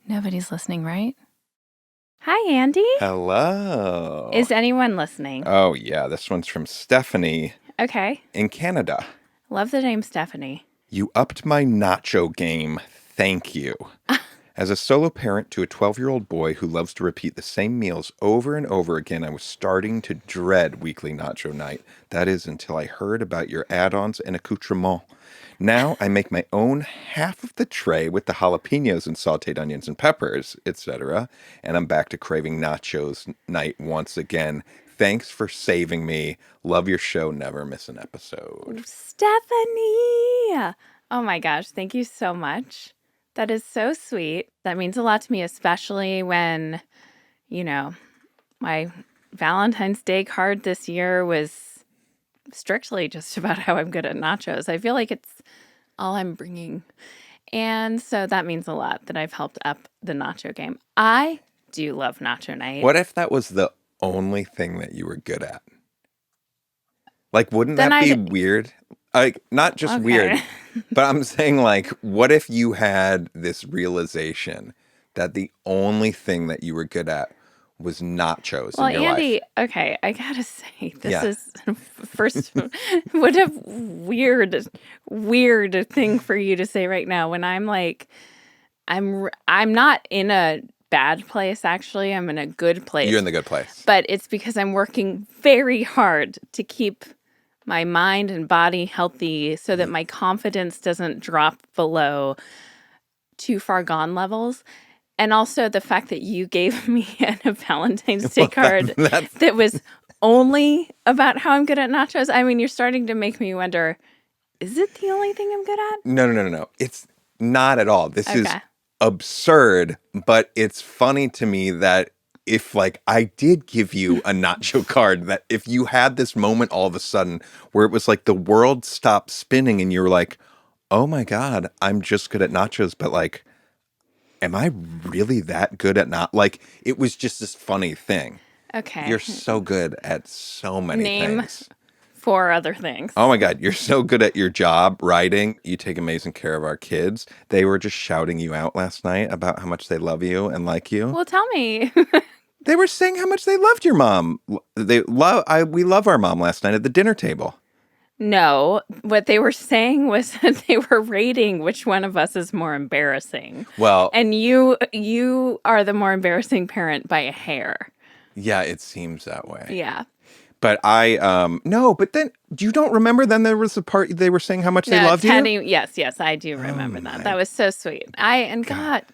Nobody's listening, right? Hi, Andy. Hello. Is anyone listening? Oh, yeah. This one's from Stephanie Okay. in Canada. Love the name Stephanie. You upped my nacho game. Thank you. As a solo parent to a 12-year-old boy who loves to repeat the same meals over and over again, I was starting to dread weekly nacho night. That is until I heard about your add-ons and accoutrements. Now I make my own half of the tray with the jalapenos and sauteed onions and peppers, etc. And I'm back to craving nachos night once again. Thanks for saving me. Love your show. Never miss an episode. Stephanie! Oh my gosh, thank you so much. That is so sweet. That means a lot to me, especially when, my Valentine's Day card this year was strictly just about how I'm good at nachos. I feel like it's all I'm bringing. And so that means a lot that I've helped up the nacho game. I do love nacho night. What if that was the only thing that you were good at? Like, wouldn't Then that be weird? Like, not just weird, but I'm saying, like, what if you had this realization that the only thing that you were good at was nachos in your Andy, life? Okay, I gotta say, this is first, what a weird thing for you to say right now when I'm like, I'm not in a bad place, actually. I'm in a good place. You're in the good place. But it's because I'm working very hard to keep my mind and body healthy so that my confidence doesn't drop below too far gone levels. And also the fact that you gave me a Valentine's Day card that was only about how I'm good at nachos. I mean, you're starting to make me wonder, is it the only thing I'm good at? No. It's not at all. This is absurd, but it's funny to me that if, like, I did give you a nacho card, that if you had this moment all of a sudden where it was like the world stopped spinning and you were like, oh my God, I'm just good at nachos, but like, am I really that good at like, it was just this funny thing. Okay. You're so good at so many things. 4 other things. Oh my God, you're so good at your job, writing. You take amazing care of our kids. They were just shouting you out last night about how much they love you and like you. Well, tell me. They were saying how much they loved your mom. We love our mom last night at the dinner table. No, what they were saying was that they were rating which one of us is more embarrassing. Well, and you are the more embarrassing parent by a hair. Yeah, it seems that way. Yeah. But but then you don't remember then there was a part they were saying how much they loved you? Yes, I do remember that. That was so sweet.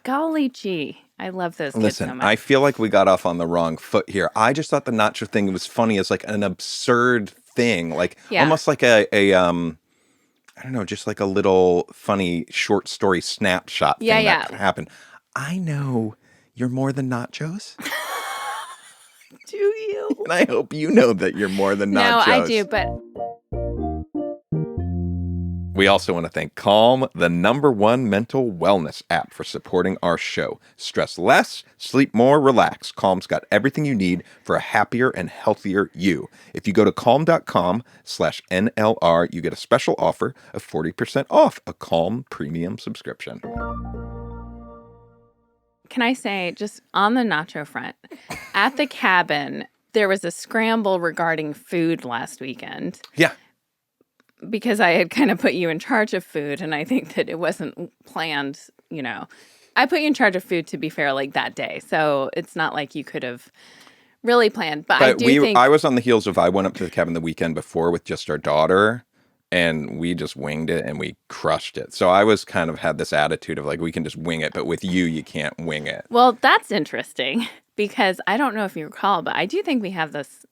Golly gee, I love those kids so much. Listen, I feel like we got off on the wrong foot here. I just thought the nacho thing was funny as like an absurd thing, like almost like a I don't know, just like a little funny short story snapshot thing that happened. I know you're more than nachos. Do you? And I hope you know that you're more than nachos. No, I do, but... We also want to thank Calm, the #1 mental wellness app, for supporting our show. Stress less, sleep more, relax. Calm's got everything you need for a happier and healthier you. If you go to calm.com/NLR, you get a special offer of 40% off a Calm premium subscription. Can I say, just on the nacho front, at the cabin, there was a scramble regarding food last weekend. Yeah. Because I had kind of put you in charge of food, and I think that it wasn't planned, I put you in charge of food, to be fair, like that day. So it's not like you could have really planned. But I do think... I was on the heels of, I went up to the cabin the weekend before with just our daughter, and we just winged it, and we crushed it. So I was kind of had this attitude of like, we can just wing it, but with you can't wing it. Well, that's interesting, because I don't know if you recall, but I do think we have this,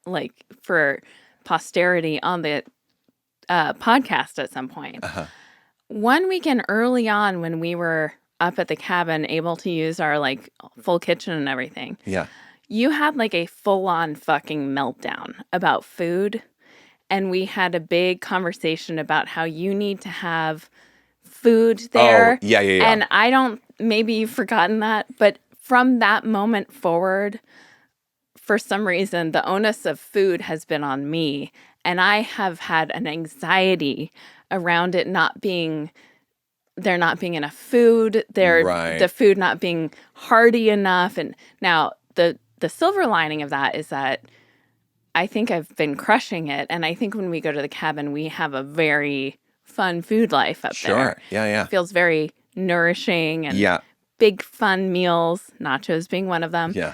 like, for posterity on the podcast at some point. One weekend early on, when we were up at the cabin, able to use our like full kitchen and everything. Yeah. You had like a full-on fucking meltdown about food. And we had a big conversation about how you need to have food there. Oh, yeah. And maybe you've forgotten that, but from that moment forward, for some reason, the onus of food has been on me. And I have had an anxiety around it not being, there not being enough food, the Right. food not being hearty enough. And now the silver lining of that is that I think I've been crushing it. And I think when we go to the cabin, we have a very fun food life up there. Sure. Yeah. It feels very nourishing and Yeah. big fun meals, nachos being one of them. Yeah.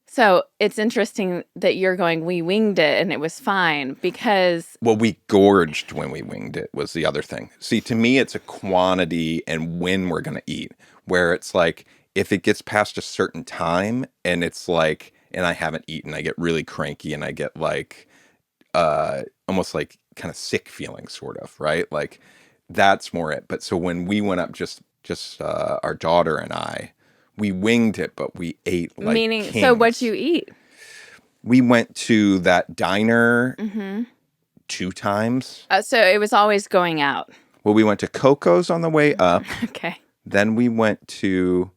So it's interesting that you're going, we winged it and it was fine because, Well, we gorged when we winged it was the other thing. See, to me, it's a quantity and when we're going to eat, where it's like, if it gets past a certain time and it's like, and I haven't eaten, I get really cranky and I get like, almost like kind of sick feeling sort of, right? Like that's more it. But so when we went up, just our daughter and I, we winged it, but we ate like meaning, kings. so what'd you eat? We went to that diner Mm-hmm. 2 times. So it was always going out. Well, we went to Coco's on the way up. Okay. Then we went to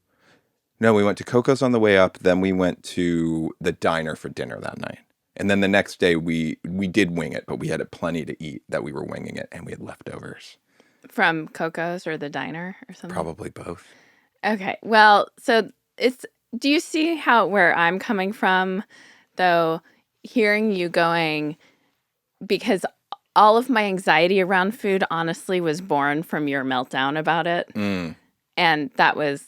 Coco's on the way up. Then we went to the diner for dinner that night. And then the next day we did wing it, but we had plenty to eat that we were winging it, and we had leftovers. From Coco's or the diner or something? Probably both. Okay. Well, so do you see where I'm coming from, though, hearing you going, because all of my anxiety around food honestly was born from your meltdown about it. Mm. And that was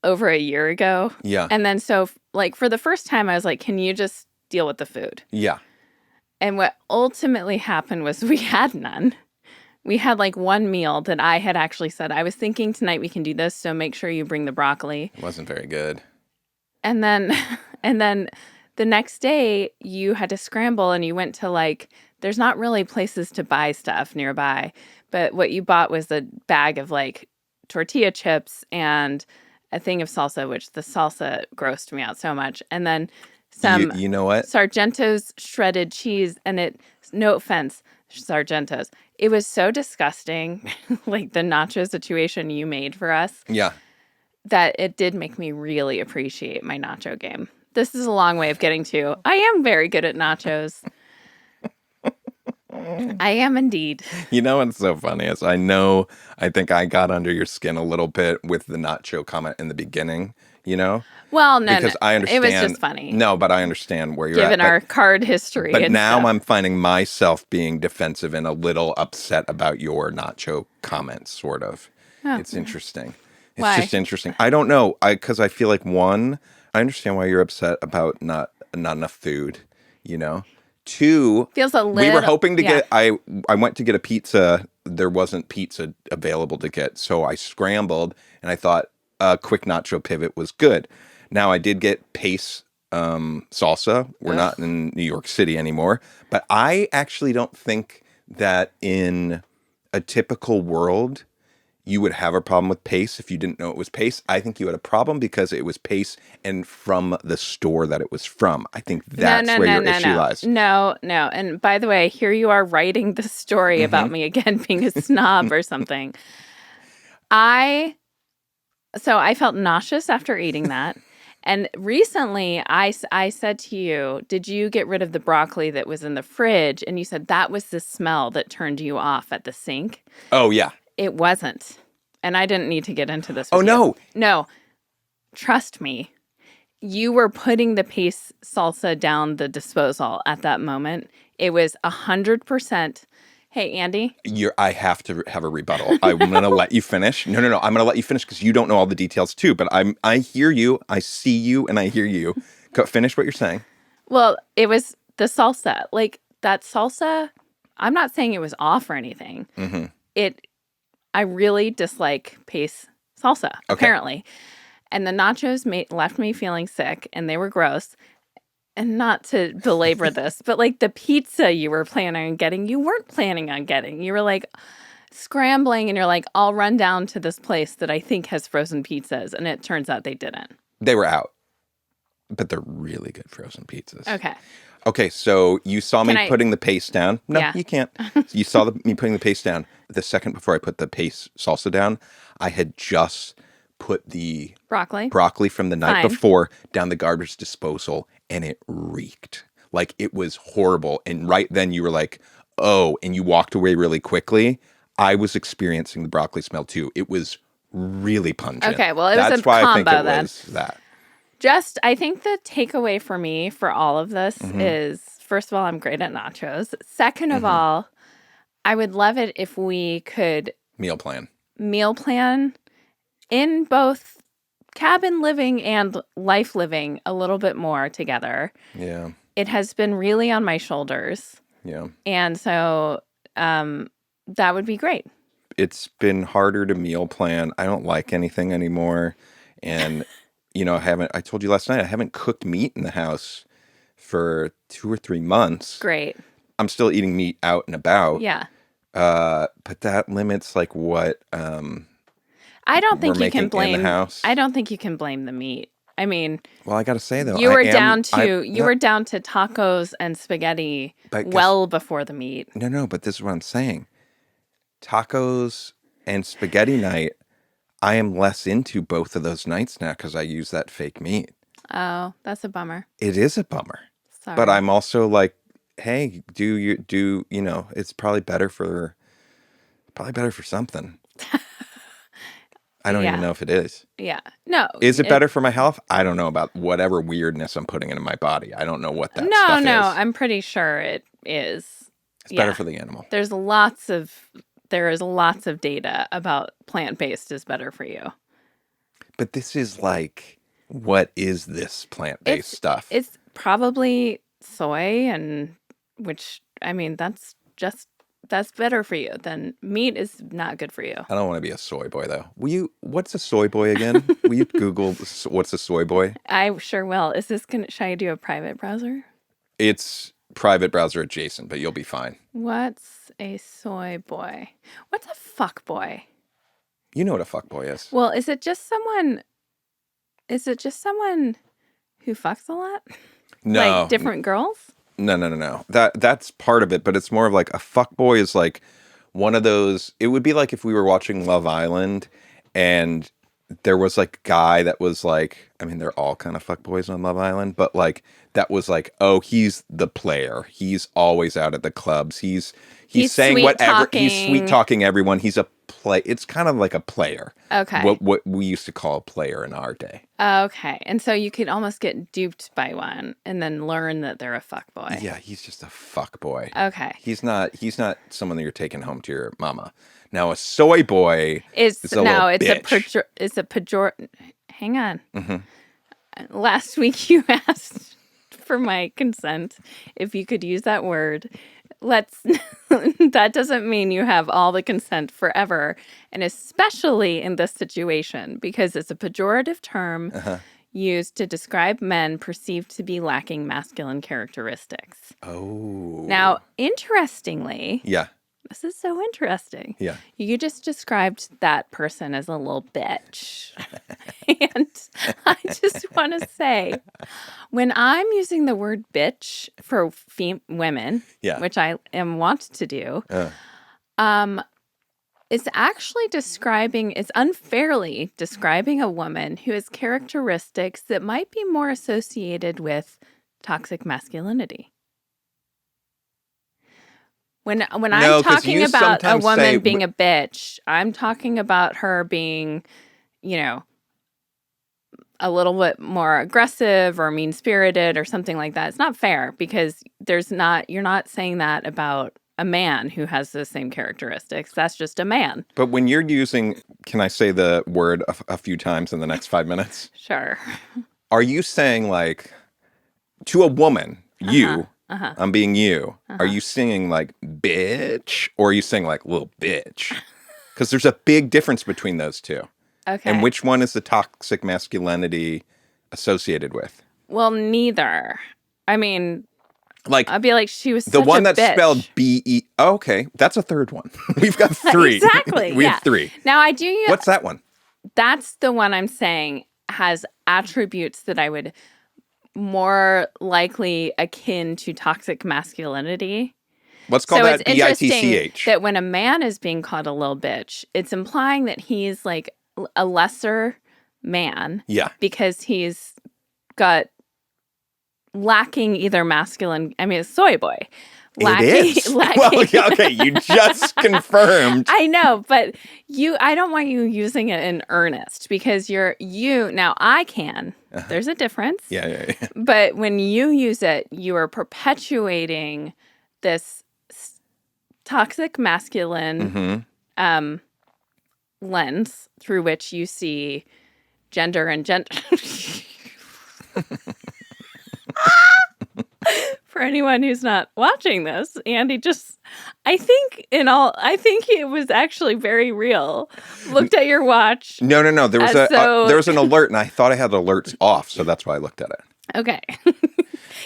over a year ago. Yeah. And then so like for the first time, I was like, can you just deal with the food? Yeah. And what ultimately happened was we had none. We had like one meal that I had actually said, I was thinking tonight we can do this, so make sure you bring the broccoli. It wasn't very good. And then the next day you had to scramble and you went to like, there's not really places to buy stuff nearby, but what you bought was a bag of like tortilla chips and a thing of salsa, which the salsa grossed me out so much. And then some You know what? Sargento's shredded cheese, and no offense, Sargento's. It was so disgusting, like the nacho situation you made for us, Yeah. that it did make me really appreciate my nacho game. This is a long way of getting to, I am very good at nachos. I am indeed. You know what's so funny is I think I got under your skin a little bit with the nacho comment in the beginning, you know? Well, no, Because I understand. It was just funny. No, but I understand where you're Given at. our card history. But and now stuff. I'm finding myself being defensive and a little upset about your nacho comments, sort of. Oh. It's interesting. It's Why? just interesting. I don't know. Because I feel like, one, I understand why you're upset about not enough food, you know? 2, Feels a we were little- hoping to yeah. get, I went to get a pizza. There wasn't pizza available to get. So I scrambled and I thought a quick nacho pivot was good. Now I did get Pace salsa. We're not in New York City anymore. But I actually don't think that in a typical world you would have a problem with Pace if you didn't know it was Pace. I think you had a problem because it was Pace and from the store that it was from. I think that's where your issue lies. No. And by the way, here you are writing the story about me again being a snob or something. So I felt nauseous after eating that. And recently I said to you, did you get rid of the broccoli that was in the fridge? And you said that was the smell that turned you off at the sink. Oh, yeah. It wasn't. And I didn't need to get into this. Oh, with you. no. No. Trust me. You were putting the Pace salsa down the disposal at that moment. It was 100%. Hey, Andy. I have to have a rebuttal. I'm going to let you finish. No. I'm going to let you finish because you don't know all the details too. But I hear you. I see you and I hear you. Go, finish what you're saying. Well, it was the salsa. Like that salsa, I'm not saying it was off or anything. Mm-hmm. I really dislike Pace salsa, apparently. And the nachos left me feeling sick, and they were gross. And not to belabor this, but like the pizza you were planning on getting, you weren't planning on getting. You were like scrambling, and you're like, I'll run down to this place that I think has frozen pizzas. And it turns out they didn't. They were out. But they're really good frozen pizzas. Okay, so you saw me putting the paste down. No, Yeah. you can't. You saw me putting the paste down. The second before I put the paste salsa down, I had just put the Broccoli. broccoli from the night Fine. before down the garbage disposal, and it reeked. Like, it was horrible. And right then you were like, oh, and you walked away really quickly. I was experiencing the broccoli smell too. It was really pungent. Okay, well, it was That's a why I think combo it then. was that. I think the takeaway for me for all of this is, first of all, I'm great at nachos. Second of all, I would love it if we could Meal plan. meal plan in both cabin living and life living a little bit more together. Yeah. It has been really on my shoulders. Yeah. And so that would be great. It's been harder to meal plan. I don't like anything anymore. And, I told you last night, I haven't cooked meat in the house for 2 or 3 months. Great. I'm still eating meat out and about. Yeah. But that limits like what I don't think we're you can making in the blame house. I don't think you can blame the meat. I mean, Well, I got to say though, you were I am- down I- to you no, were down to tacos and spaghetti But guess- well before the meat. No, but this is what I'm saying. Tacos and spaghetti night, I am less into both of those nights now because I use that fake meat. Oh, that's a bummer. It is a bummer. Sorry. But I'm also like, hey, it's probably better for something. I don't even know if it is. Yeah. No. Is it better for my health? I don't know about whatever weirdness I'm putting into my body. I don't know what that stuff is. No, I'm pretty sure it is. It's better for the animal. There is lots of data about plant-based is better for you. But this is like, what is this plant-based stuff? It's probably soy, and which, I mean, that's better for you. Then meat is not good for you. I don't want to be a soy boy though. What's a soy boy again? Will you Google what's a soy boy? I sure will. Should I do a private browser? It's private browser adjacent, but you'll be fine. What's a soy boy? What's a fuck boy? You know what a fuck boy is. Well, is it just someone who fucks a lot? No. Like different girls? No. That's part of it, but it's more of like a fuckboy is like one of those. It would be like if we were watching Love Island and there was like a guy that was like, I mean, they're all kind of fuckboys on Love Island, but like that was like, oh, he's the player. He's always out at the clubs. He's saying whatever. He's sweet talking everyone. He's a play. It's kind of like a player. Okay. What we used to call a player in our day. Okay. And so you could almost get duped by one and then learn that they're a fuckboy. Yeah, he's just a fuck boy. Okay. He's not someone that you're taking home to your mama. Now a soy boy is a little bitch. It's a pejorative. Hang on. Mm-hmm. Last week you asked for my consent if you could use that word. That doesn't mean you have all the consent forever, and especially in this situation because it's a pejorative term used to describe men perceived to be lacking masculine characteristics. Oh. Now, interestingly, Yeah. this is so interesting. Yeah. You just described that person as a little bitch. And I just want to say, when I'm using the word bitch for women, which I want to do, it's actually it's unfairly describing a woman who has characteristics that might be more associated with toxic masculinity. When I'm talking about a woman being a bitch, I'm talking about her being, a little bit more aggressive or mean-spirited or something like that. It's not fair because you're not saying that about a man who has the same characteristics. That's just a man. But when you're using, can I say the word a few times in the next 5 minutes? Sure. Are you saying like to a woman, you, I'm being you, are you singing like bitch or are you saying like little bitch? Because there's a big difference between those two. Okay. And which one is the toxic masculinity associated with? Well, neither. I mean, like I'd be like, she was the such one a that's bitch. spelled B-E. Oh, okay, that's a third one. We've got 3. Exactly. We have 3. Now I do. What's that one? That's the one I'm saying has attributes that I would more likely akin to toxic masculinity. Let's call that it's interesting B-I-T-C-H. that when a man is being called a little bitch, it's implying that he's like a lesser man. Yeah. Because he's got lacking either masculine. I mean, a soy boy. Lacking, it is. Well, yeah, okay, you just confirmed. I know, but I don't want you using it in earnest because now I can. There's a difference. Yeah. But when you use it, you are perpetuating this toxic masculine lens through which you see gender and gender. For anyone who's not watching this, Andy I think it was actually very real. Looked at your watch. No. There was there was an alert, and I thought I had alerts off, so that's why I looked at it. Okay.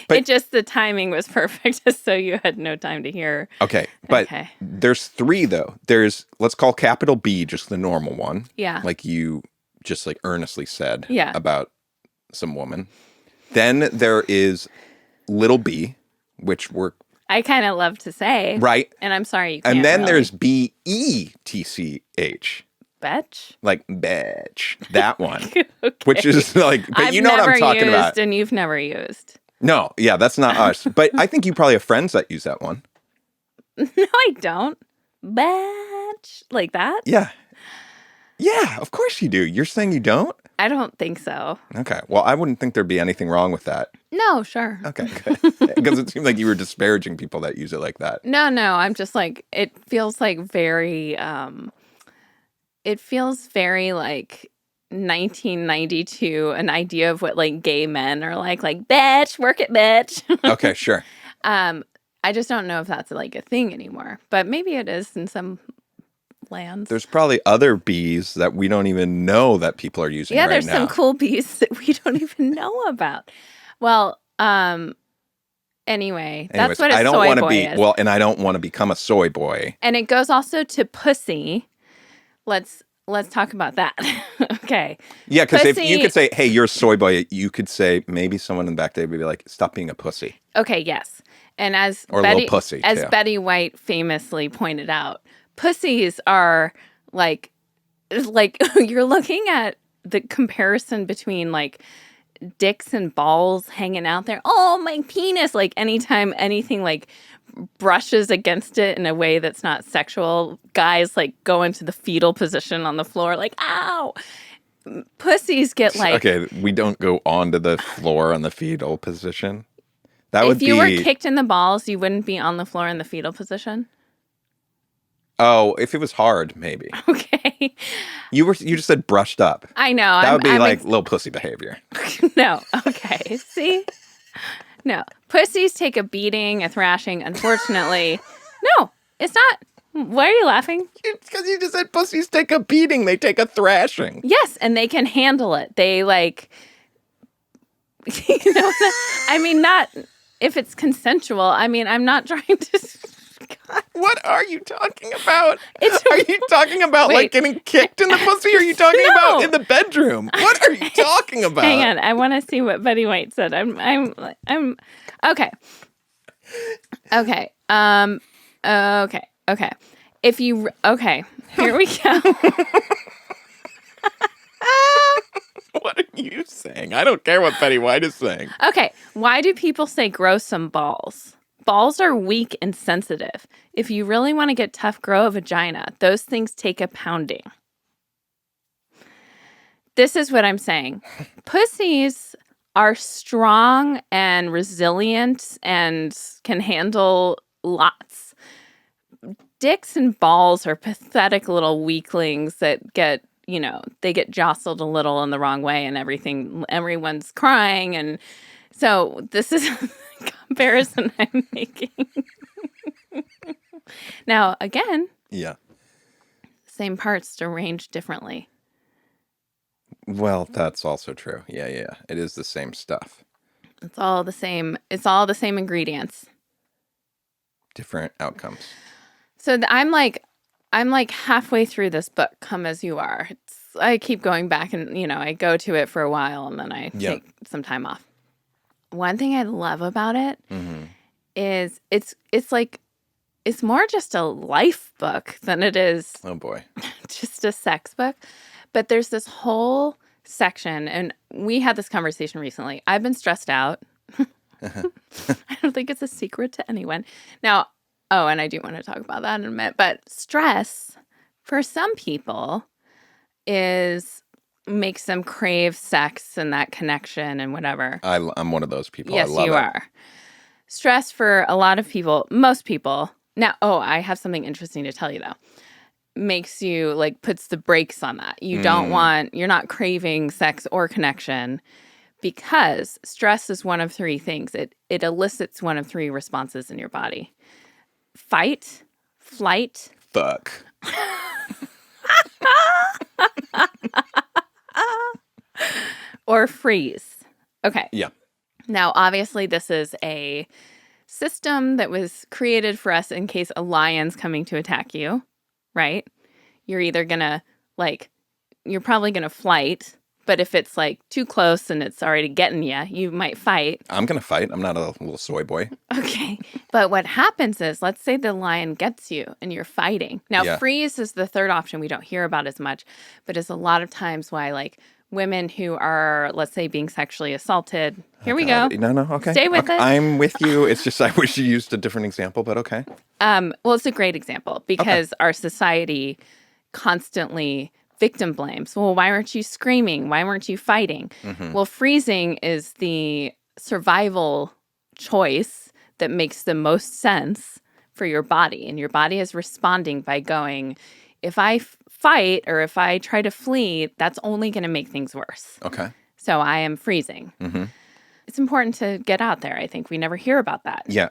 But the timing was perfect, so you had no time to hear. Okay, but there's 3 though. There's, let's call capital B just the normal one. Yeah. Like you just like earnestly said about some woman. Then there is little b, which I kind of love to say. Right. And I'm sorry you can't. And then really. there's BETCH. Betch? Like betch. That one. Okay. Which is like, but you know what I'm talking about. And you've never used. No, yeah, that's not us. But I think you probably have friends that use that one. No, I don't. Betch. Like that? Yeah. Yeah, of course you do. You're saying you don't? I don't think so. Okay. Well, I wouldn't think there'd be anything wrong with that. No, sure. Okay, good. Because it seemed like you were disparaging people that use it like that. No. I'm just like, it feels like very, like 1992, an idea of what like gay men are like bitch, work it, bitch. Okay, sure. I just don't know if that's like a thing anymore, but maybe it is in some lands. There's probably other bees that we don't even know that people are using right now. Yeah, there's some cool bees that we don't even know about. Well, anyway, that's what a soy boy is. Well, and I don't want to become a soy boy. And it goes also to pussy. Let's talk about that. Okay. Yeah, because if you could say, hey, you're a soy boy, you could say, maybe someone in the back there would be like, stop being a pussy. Okay, yes. And as Betty White famously pointed out, pussies are like you're looking at the comparison between like dicks and balls hanging out there. Oh, my penis. Like anytime anything like brushes against it in a way that's not sexual, guys like go into the fetal position on the floor like, ow. Pussies get like... Okay, we don't go onto the floor on the fetal position. That would be... If you were kicked in the balls, you wouldn't be on the floor in the fetal position? Oh, if it was hard, maybe. Okay. You just said brushed up. I know. That would be like little pussy behavior. No. Okay. See? No. Pussies take a beating, a thrashing, unfortunately. No, it's not. Why are you laughing? Because you just said pussies take a beating. They take a thrashing. Yes, and they can handle it. They like... You know, I mean, not if it's consensual. I mean, I'm not trying to... God. What are you talking about? Are you talking about like getting kicked in the pussy? Or are you talking about in the bedroom? What are you talking about? Hang on, I want to see what Betty White said. I'm okay. Okay. Okay. If you here we go. What are you saying? I don't care what Betty White is saying. Okay. Why do people say grow some balls? Balls are weak and sensitive. If you really want to get tough, grow a vagina. Those things take a pounding. This is what I'm saying. Pussies are strong and resilient and can handle lots. Dicks and balls are pathetic little weaklings that get, they get jostled a little in the wrong way and everyone's crying. And so this is a comparison I'm making. Now, again, same parts arranged differently. Well, that's also true. Yeah. It is the same stuff. It's all the same. It's all the same ingredients. Different outcomes. So I'm like halfway through this book, Come As You Are. I keep going back and, I go to it for a while and then I take some time off. One thing I love about it is it's more just a life book than it is oh boy, just a sex book. But there's this whole section, and we had this conversation recently. I've been stressed out. I don't think it's a secret to anyone. Now, and I do want to talk about that in a minute, but stress for some people makes them crave sex and that connection and whatever. I'm one of those people. Yes, I love you it. are. Stress for a lot of people, most people. Now, I have something interesting to tell you though. Makes you puts the brakes on that. You don't you're not craving sex or connection because stress is one of three things. It elicits one of three responses in your body: fight, flight, Fuck. or freeze. Okay. Yeah. Now, obviously, this is a system that was created for us in case a lion's coming to attack you, right? You're either gonna, you're probably gonna flight, but if it's, too close and it's already getting you, you might fight. I'm going to fight. I'm not a little soy boy. Okay. But what happens is, let's say the lion gets you and you're fighting. Now, freeze is the third option we don't hear about as much, but it's a lot of times why, women who are, let's say, being sexually assaulted. Here we go. No, okay. Stay with it. I'm with you. It's just I wish you used a different example, but okay. Well, it's a great example because our society constantly victim blames. Well, why weren't you screaming? Why weren't you fighting? Mm-hmm. Well, freezing is the survival choice that makes the most sense for your body. And your body is responding by going, if I fight or if I try to flee, that's only going to make things worse. Okay. So I am freezing. Mm-hmm. It's important to get out there. I think we never hear about that. Yeah.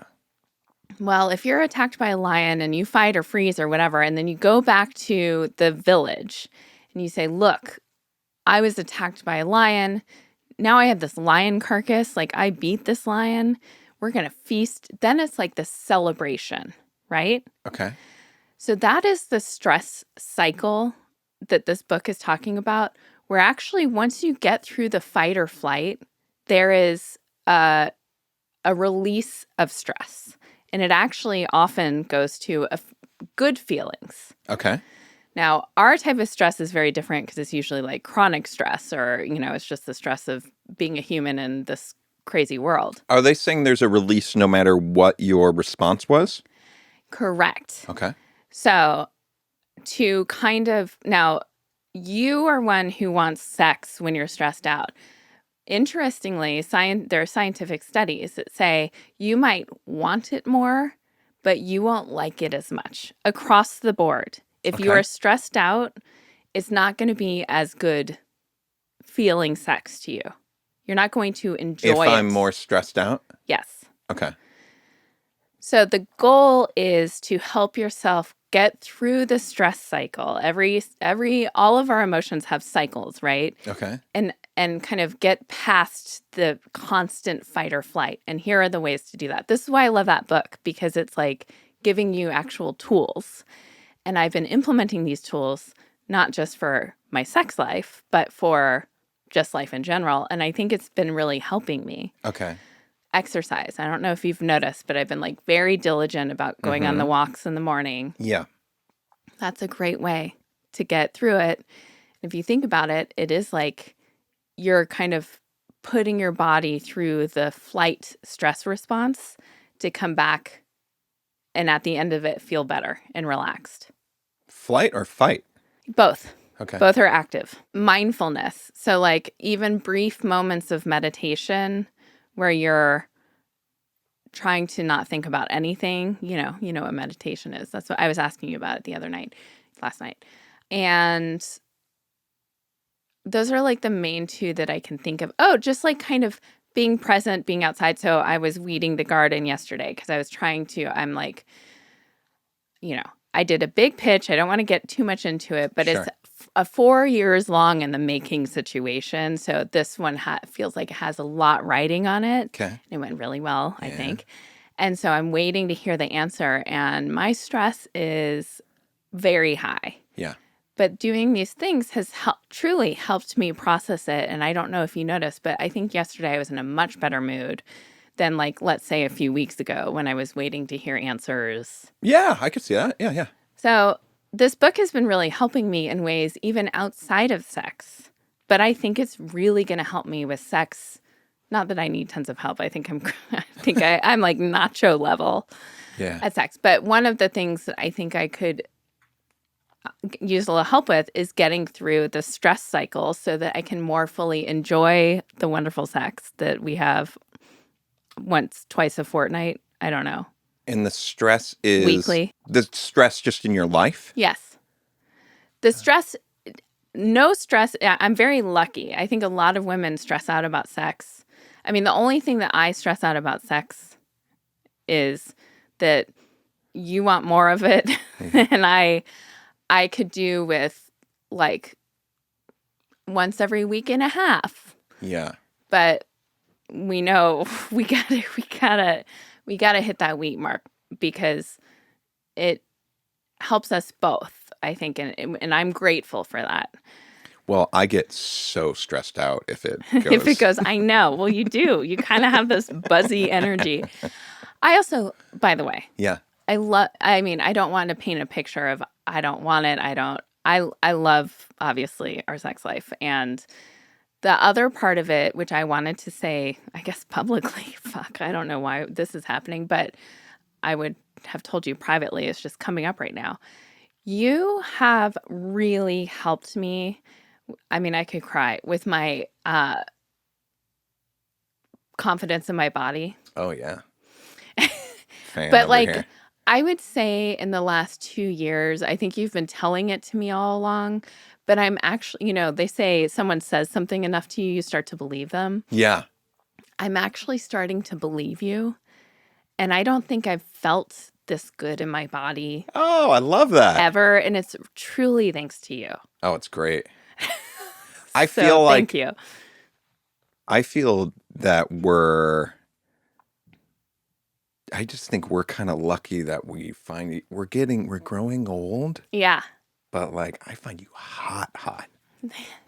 Well, if you're attacked by a lion and you fight or freeze or whatever, and then you go back to the village and you say, look, I was attacked by a lion. Now I have this lion carcass. I beat this lion. We're going to feast. Then it's this celebration, right? Okay. So that is the stress cycle that this book is talking about, where actually once you get through the fight or flight, there is a release of stress. And it actually often goes to good feelings. Okay. Now, our type of stress is very different because it's usually chronic stress or, it's just the stress of being a human in this crazy world. Are they saying there's a release no matter what your response was? Correct. Okay. So to now, you are one who wants sex when you're stressed out. Interestingly, there are scientific studies that say you might want it more, but you won't like it as much across the board. If you are stressed out, it's not going to be as good feeling sex to you. You're not going to enjoy it. If I'm more stressed out? Yes. Okay. So the goal is to help yourself get through the stress cycle. All of our emotions have cycles, right? Okay. And kind of get past the constant fight or flight. And here are the ways to do that. This is why I love that book, because it's giving you actual tools. And I've been implementing these tools not just for my sex life, but for just life in general. And I think it's been really helping me. Okay. Exercise. I don't know if you've noticed, but I've been very diligent about going on the walks in the morning. Yeah. That's a great way to get through it. If you think about it, it is you're kind of putting your body through the flight stress response to come back and at the end of it feel better and relaxed. Flight or fight? Both. Okay. Both are active. Mindfulness. So even brief moments of meditation where you're trying to not think about anything, you know what meditation is. That's what I was asking you about it last night. And those are the main two that I can think of. Oh, just kind of being present, being outside. So I was weeding the garden yesterday because I was I did a big pitch. I don't want to get too much into it, but Sure. It's a 4 years long in the making situation. So this one feels like it has a lot riding on it. Okay. It went really well, I think. And so I'm waiting to hear the answer. And my stress is very high. Yeah. But doing these things has truly helped me process it. And I don't know if you noticed, but I think yesterday I was in a much better mood than let's say a few weeks ago when I was waiting to hear answers. Yeah, I could see that. Yeah. So this book has been really helping me in ways even outside of sex But I think it's really going to help me with sex. Not that I need tons of help. I think I'm like nacho level Yeah. at sex. But one of the things that I think I could use a little help with is getting through the stress cycle so that I can more fully enjoy the wonderful sex that we have twice a fortnight. I don't know. And the stress is Weekly. The stress just in your life? Yes. The stress, no stress. I'm very lucky. I think a lot of women stress out about sex. I mean, the only thing that I stress out about sex is that you want more of it. And I could do with like once every week and a half. Yeah. But we know we gotta hit that week mark because it helps us both, I think, and I'm grateful for that. Well, I get so stressed out if it goes. If it goes, I know. Well, you do. You kind of have this buzzy energy. I also, by the way, Yeah. I mean, I don't want to paint a picture of I don't want it. I love, obviously, our sex life. And the other part of it, which I wanted to say, I guess publicly, fuck, I don't know why this is happening, but I would have told you privately, it's just coming up right now. You have really helped me. I mean, I could cry with my confidence in my body. Oh, yeah. Fan But over like, here. I would say in the last 2 years, I think you've been telling it to me all along, but I'm actually, they say someone says something enough to you, you start to believe them. Yeah. I'm actually starting to believe you. And I don't think I've felt this good in my body Oh, I love that. ever. And it's truly thanks to you. Oh, it's great. I So, feel like thank you. I feel that I just think we're kind of lucky that we're growing old, Yeah. but like I find you hot.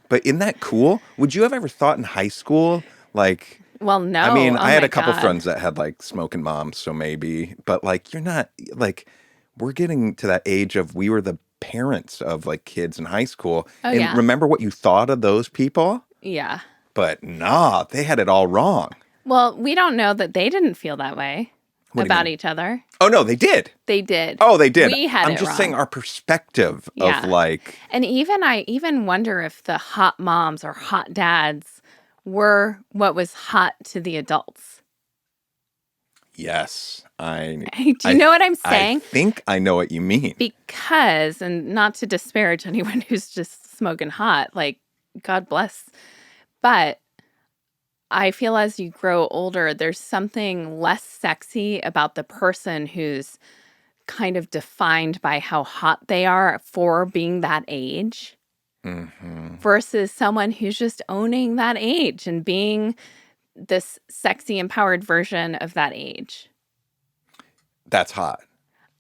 But isn't that cool? Would you have ever thought in high school, like, Well, no. I mean, Oh I had my a couple God. friends that had like smoking moms, so maybe, but like you're not like we're getting to that age of we were the parents of like kids in high school. Oh, And yeah. remember what you thought of those people? Yeah. But nah, they had it all wrong. Well, we don't know that they didn't feel that way What do you about mean? each other. Oh no, they did. They did. Oh, they did. We had I'm it just wrong. saying our perspective Yeah. of like, And I even wonder if the hot moms or hot dads were what was hot to the adults. yes, Do you know what I'm saying? I think I know what you mean. Because, and not to disparage anyone who's just smoking hot, like, God bless. But I feel as you grow older, there's something less sexy about the person who's kind of defined by how hot they are for being that age versus someone who's just owning that age and being this sexy, empowered version of that age. That's hot.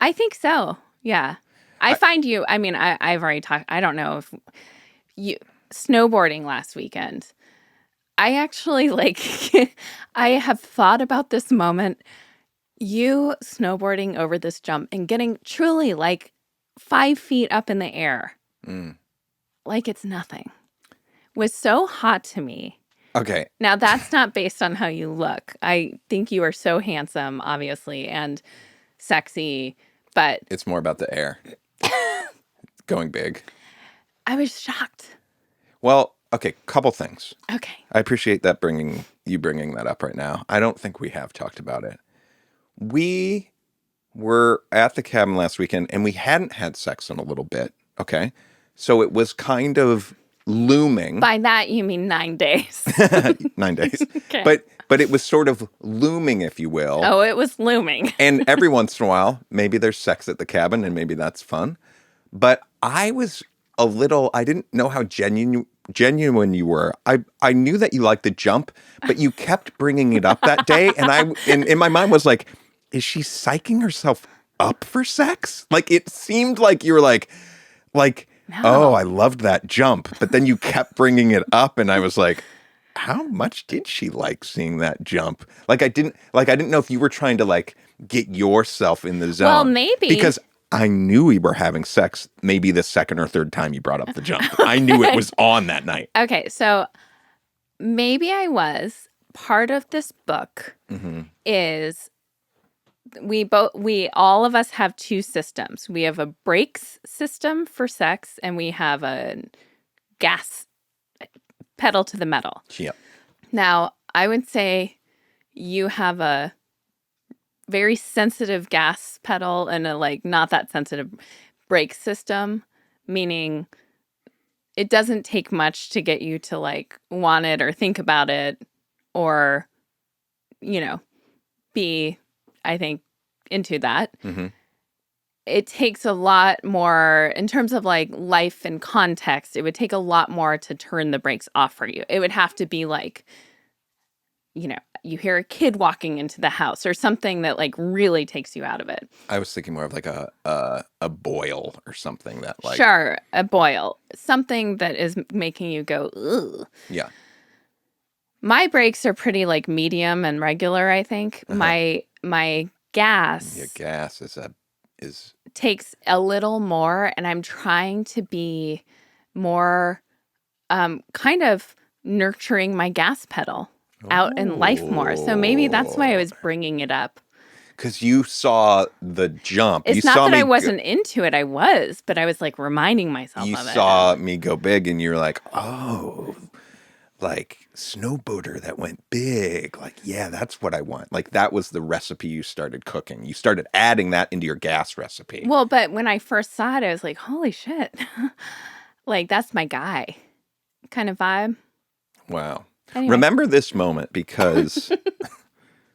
I think so. Yeah. I find you, I mean, I've already talked, I don't know if you, snowboarding last weekend. I actually I have thought about this moment, you snowboarding over this jump and getting truly like 5 feet up in the air, like it's nothing, was so hot to me. Okay. Now, that's not based on how you look. I think you are so handsome, obviously, and sexy, but It's more about the air. Going big. I was shocked. Well, okay, couple things. Okay. I appreciate that bringing that up right now. I don't think we have talked about it. We were at the cabin last weekend and we hadn't had sex in a little bit. Okay. So it was kind of looming. By that, you mean 9 days. 9 days. Okay. But it was sort of looming, if you will. Oh, it was looming. And every once in a while, maybe there's sex at the cabin and maybe that's fun. But I was I didn't know how genuine you were. I knew that you liked the jump, but you kept bringing it up that day. And in my mind was like, is she psyching herself up for sex? Like, it seemed like you were like, No. oh, I loved that jump. But then you kept bringing it up. And I was like, how much did she like seeing that jump? Like, I didn't know if you were trying to like get yourself in the zone. Well, maybe. Because I knew we were having sex maybe the second or third time you brought up the jump. I knew it was on that night. Okay, so maybe I was. Part of this book is we all of us have two systems. We have a brakes system for sex, and we have a gas pedal to the metal. Yep. Now, I would say you have a very sensitive gas pedal and a not that sensitive brake system, meaning it doesn't take much to get you to want it or think about it or, be, I think, into that. Mm-hmm. It takes a lot more in terms of life and context. It would take a lot more to turn the brakes off for you. It would have to be you hear a kid walking into the house or something that really takes you out of it. I was thinking more of a boil or something that Sure, a boil. Something that is making you go, ugh. Yeah. My brakes are pretty medium and regular, I think. Uh-huh. My gas Your gas is takes a little more, and I'm trying to be more kind of nurturing my gas pedal out in life more. So maybe that's why I was bringing it up. Because you saw the jump. It's you not saw that me I wasn't into it. I was, but I was reminding myself you of it. saw me go big, and you're like, oh, snowboarder that went big. Yeah, that's what I want. That was the recipe you started cooking. You started adding that into your gas recipe. Well, but when I first saw it, I was like, holy shit. That's my guy kind of vibe. Wow. Anyway. Remember this moment because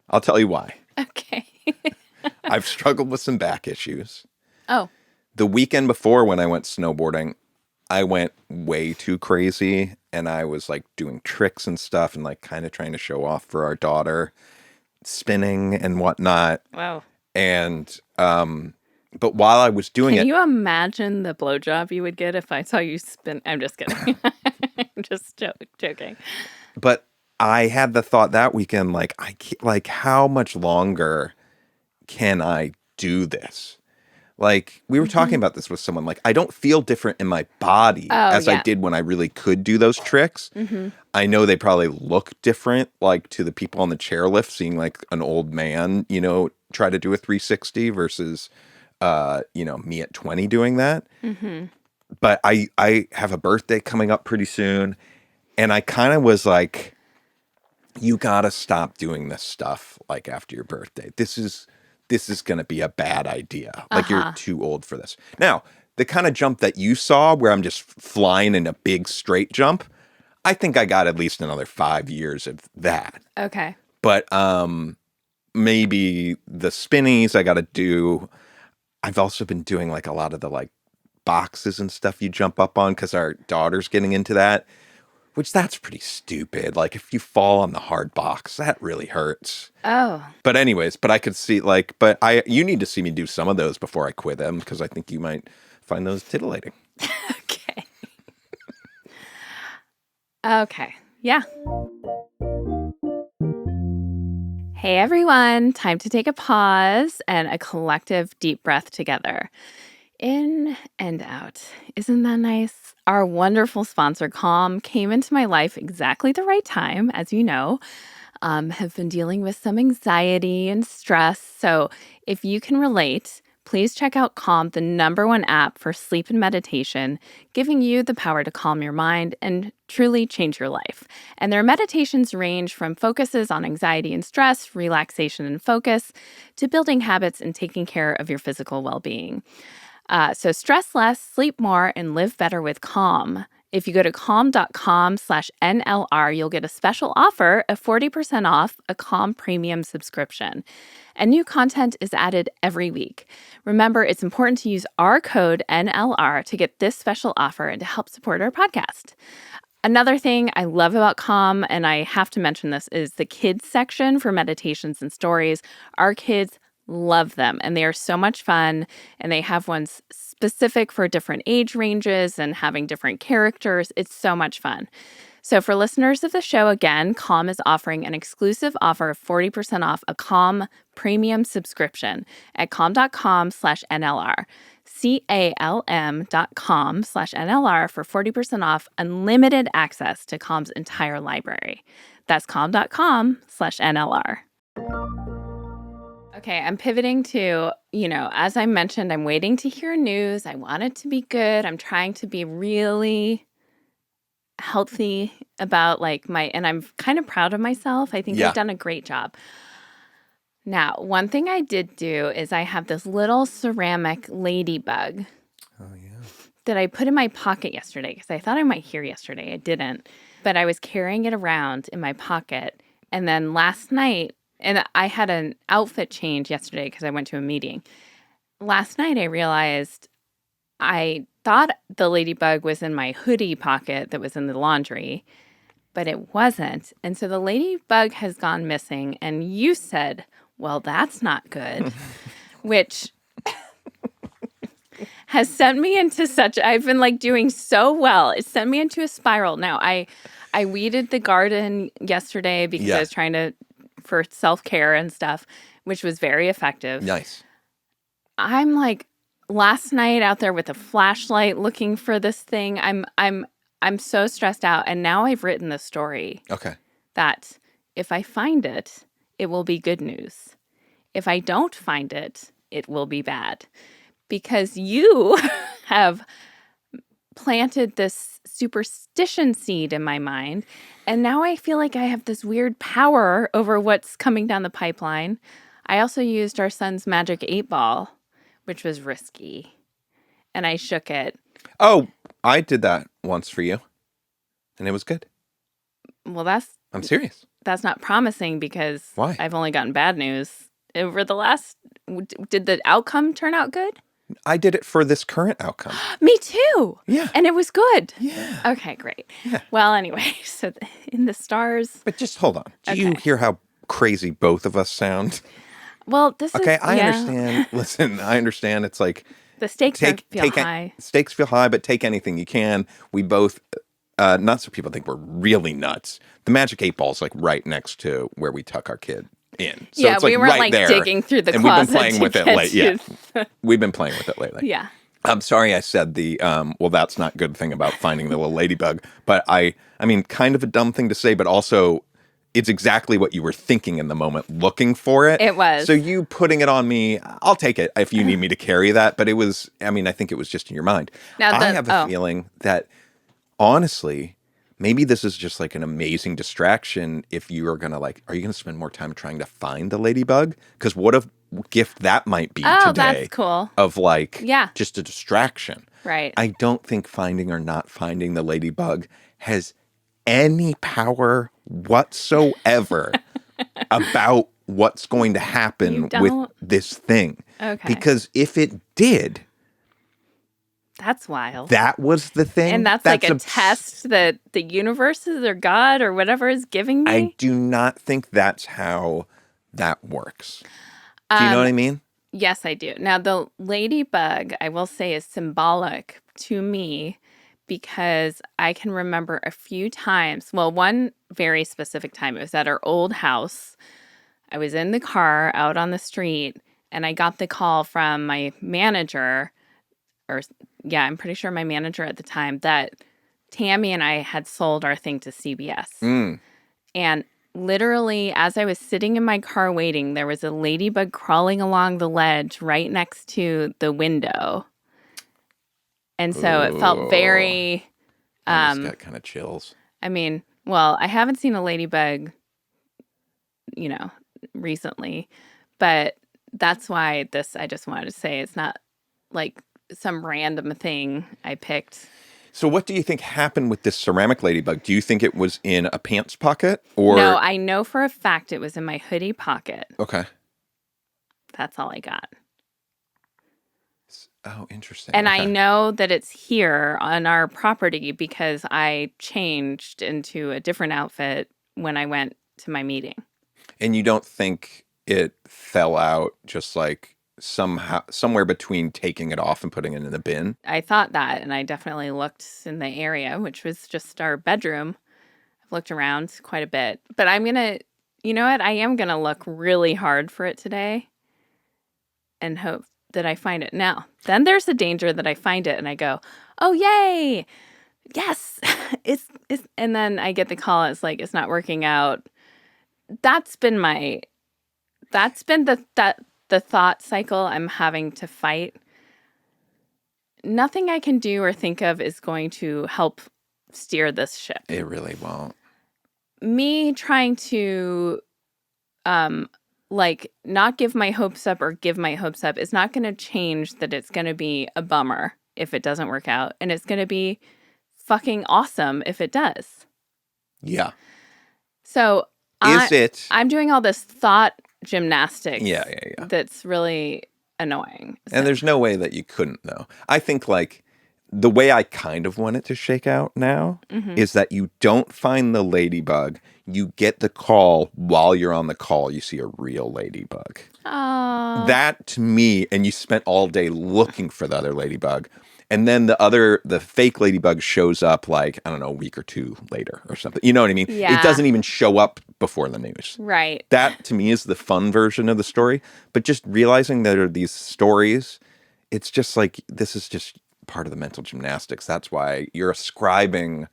I'll tell you why. Okay. I've struggled with some back issues. Oh. The weekend before when I went snowboarding, I went way too crazy and I was doing tricks and stuff and kind of trying to show off for our daughter, spinning and whatnot. Wow. And, but while I was doing Can you imagine the blowjob you would get if I saw you spin? I'm just kidding. I'm just joking. But I had the thought that weekend, how much longer can I do this? We were talking about this with someone. I don't feel different in my body as I did when I really could do those tricks. Mm-hmm. I know they probably look different, to the people on the chairlift, seeing an old man, try to do a 360 versus, me at 20 doing that. Mm-hmm. But I have a birthday coming up pretty soon. And I kind of was like, you got to stop doing this stuff after your birthday. This is going to be a bad idea. You're too old for this. Now, the kind of jump that you saw where I'm just flying in a big straight jump, I think I got at least another 5 years of that. Okay. But maybe the spinnies I got to do. I've also been doing a lot of the boxes and stuff you jump up on because our daughter's getting into that. Which that's pretty stupid. If you fall on the hard box, that really hurts. Oh. But anyways, I could see you need to see me do some of those before I quit them because I think you might find those titillating. Okay. Okay. Yeah. Hey everyone, time to take a pause and a collective deep breath together. In and out. Isn't that nice? Our wonderful sponsor, Calm, came into my life exactly the right time, as you know. Have been dealing with some anxiety and stress. So if you can relate, please check out Calm, the #1 app for sleep and meditation, giving you the power to calm your mind and truly change your life. And their meditations range from focuses on anxiety and stress, relaxation and focus, to building habits and taking care of your physical well-being. So stress less, sleep more, and live better with Calm. If you go to calm.com/NLR, you'll get a special offer of 40% off a Calm premium subscription. And new content is added every week. Remember, it's important to use our code NLR to get this special offer and to help support our podcast. Another thing I love about Calm, and I have to mention this, is the kids section for meditations and stories. Our kids love them, and they are so much fun, and they have ones specific for different age ranges and having different characters. It's so much fun. So for listeners of the show, again, Calm is offering an exclusive offer of 40% off a Calm premium subscription at calm.com/NLR. CALM.com/NLR for 40% off unlimited access to Calm's entire library. That's calm.com/NLR. Okay, I'm pivoting to, as I mentioned, I'm waiting to hear news. I want it to be good. I'm trying to be really healthy about and I'm kind of proud of myself. I think I've done a great job. Now, one thing I did do is I have this little ceramic ladybug that I put in my pocket yesterday because I thought I might hear yesterday. I didn't, but I was carrying it around in my pocket. And then last night, and I had an outfit change yesterday because I went to a meeting. Last night, I realized I thought the ladybug was in my hoodie pocket that was in the laundry, but it wasn't. And so the ladybug has gone missing. And you said, well, that's not good, which has sent me into I've been doing so well. It sent me into a spiral. Now, I weeded the garden yesterday because I was trying for self-care and stuff, which was very effective. Nice. I'm last night out there with a flashlight looking for this thing. I'm so stressed out. And now I've written the story. Okay. That if I find it, it will be good news. If I don't find it, it will be bad. Because you have planted this superstition seed in my mind. And now I feel like I have this weird power over what's coming down the pipeline. I also used our son's magic 8-ball, which was risky. And I shook it. Oh, I did that once for you. And it was good. Well, I'm serious. That's not promising because Why? I've only gotten bad news. Over the last... Did the outcome turn out good? I did it for this current outcome. Me too. Yeah. And it was good. Yeah. Okay, great. Yeah. Well, anyway, so in the stars. But just hold on. Do you hear how crazy both of us sound? Well, this is... Okay, I understand. Listen, I understand. It's like... The stakes feel high. Stakes feel high, but take anything you can. We both... not so people think we're really nuts. The magic 8-ball is right next to where we tuck our kid in. So yeah, it's we weren't right there. digging through the and closet. We've been playing with it lately. Yeah, we've been playing with it lately. Yeah. I'm sorry I said the well, that's not good thing about finding the little ladybug, but I mean, kind of a dumb thing to say, but also it's exactly what you were thinking in the moment, looking for it. It was. So you putting it on me, I'll take it if you need me to carry that. But it was, I think it was just in your mind. Now I have a feeling that honestly, maybe this is just an amazing distraction if you are going to are you going to spend more time trying to find the ladybug? Because what a gift that might be today. That's cool. Of just a distraction. Right. I don't think finding or not finding the ladybug has any power whatsoever about what's going to happen with this thing. Okay. Because if it did... That's wild. That was the thing. And that's a test that the universe or God or whatever is giving me? I do not think that's how that works. Do you know what I mean? Yes, I do. Now, the ladybug, I will say, is symbolic to me because I can remember a few times. Well, one very specific time, it was at our old house. I was in the car out on the street, and I got the call from my manager, I'm pretty sure my manager at the time, that Tammy and I had sold our thing to CBS. And literally, as I was sitting in my car waiting, there was a ladybug crawling along the ledge right next to the window. And so it felt very... I just got kind of chills. I haven't seen a ladybug, recently. But that's why I just wanted to say it's not some random thing I picked. So what do you think happened with this ceramic ladybug? Do you think it was in a pants pocket? Or No, I know for a fact it was in my hoodie pocket. Okay. That's all I got. Oh, interesting. And I know that it's here on our property because I changed into a different outfit when I went to my meeting. And you don't think it fell out just somewhere between taking it off and putting it in the bin? I thought that, and I definitely looked in the area, which was just our bedroom. I've looked around quite a bit. But I'm going to, you know what? I am going to look really hard for it today and hope that I find it. Now, then there's the danger that I find it and I go, oh, yay. Yes. And then I get the call. It's like, it's not working out. That's been the thought cycle I'm having to fight. Nothing I can do or think of is going to help steer this ship. It really won't. Me trying to not give my hopes up or give my hopes up is not going to change that it's going to be a bummer if it doesn't work out, and it's going to be fucking awesome if it does. Yeah. So I'm doing all this thought gymnastics. Yeah. That's really annoying. So. And there's no way that you couldn't, though. I think, like, the way I kind of want it to shake out now is that you don't find the ladybug. You get the call while you're on the call. You see a real ladybug. Oh. That, to me, and you spent all day looking for the other ladybug. And then the fake ladybug shows up like, I don't know, a week or two later or something. You know what I mean? Yeah. It doesn't even show up before the news. Right. That, to me, is the fun version of the story. But just realizing that there are these stories, it's just like, this is just part of the mental gymnastics. That's why you're ascribing.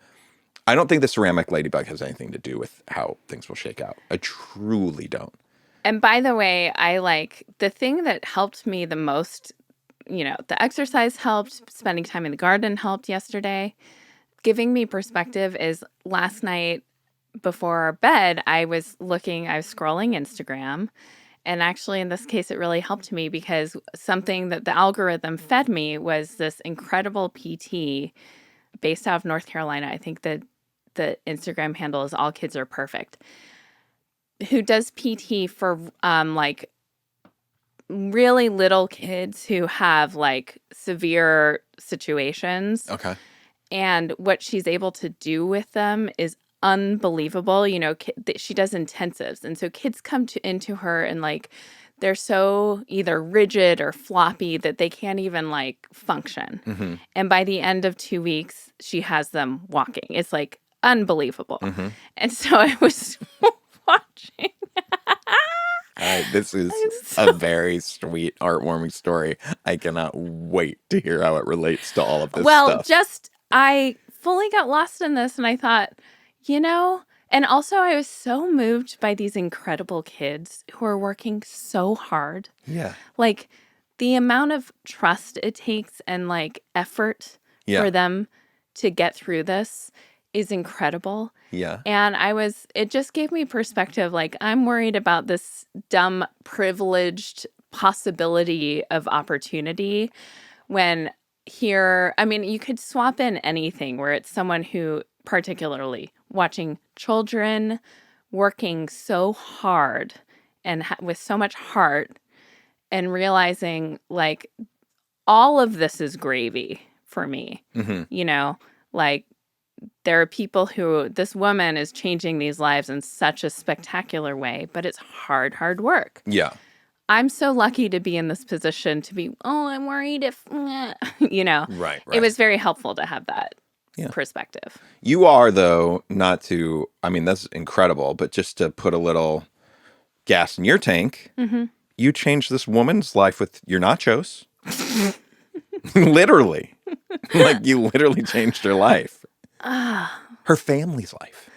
I don't think the ceramic ladybug has anything to do with how things will shake out. I truly don't. And by the way, the thing that helped me the most, the exercise helped, spending time in the garden helped yesterday. Giving me perspective is last night before bed, I was scrolling Instagram. And actually, in this case, it really helped me because something that the algorithm fed me was this incredible PT based out of North Carolina. I think that the Instagram handle is All Kids Are Perfect, who does PT for really little kids who have severe situations. Okay. And what she's able to do with them is unbelievable. She does intensives. And so kids come into her and they're so either rigid or floppy that they can't even function. Mm-hmm. And by the end of 2 weeks, she has them walking. It's unbelievable. Mm-hmm. And so I was watching. This is a very sweet, heartwarming story. I cannot wait to hear how it relates to all of this stuff. I fully got lost in this and I thought, and also I was so moved by these incredible kids who are working so hard. Yeah. The amount of trust it takes and effort for them to get through this is incredible. Yeah. And it just gave me perspective. I'm worried about this dumb, privileged possibility of opportunity when you could swap in anything where it's someone who particularly watching children working so hard and with so much heart and realizing all of this is gravy for me. Mm-hmm. There are people who this woman is changing these lives in such a spectacular way, but it's hard work. Yeah. I'm so lucky to be in this position to be, I'm worried if, Right. It was very helpful to have that perspective. You are, though, that's incredible, but just to put a little gas in your tank, you changed this woman's life with your nachos. Literally. You literally changed her life. Her family's life.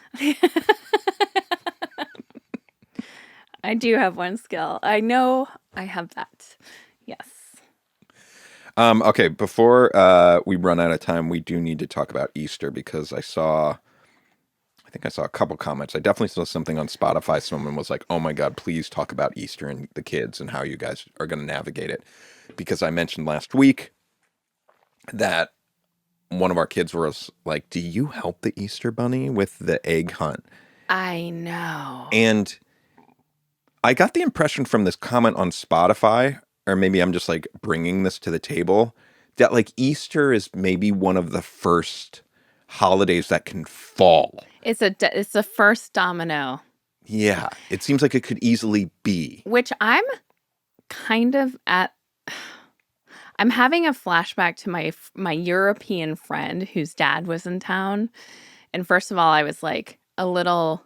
I do have one skill. I know I have that. Yes. Okay, before we run out of time, we do need to talk about Easter because I think I saw a couple comments. I definitely saw something on Spotify. Someone was like, oh my God, please talk about Easter and the kids and how you guys are going to navigate it. Because I mentioned last week that one of our kids was like, do you help the Easter bunny with the egg hunt? I know. And I got the impression from this comment on Spotify, or maybe I'm just bringing this to the table, that Easter is maybe one of the first holidays that can fall. It's the first domino. Yeah, it seems like it could easily be. Which I'm kind of I'm having a flashback to my European friend whose dad was in town. And first of all, I was like, a little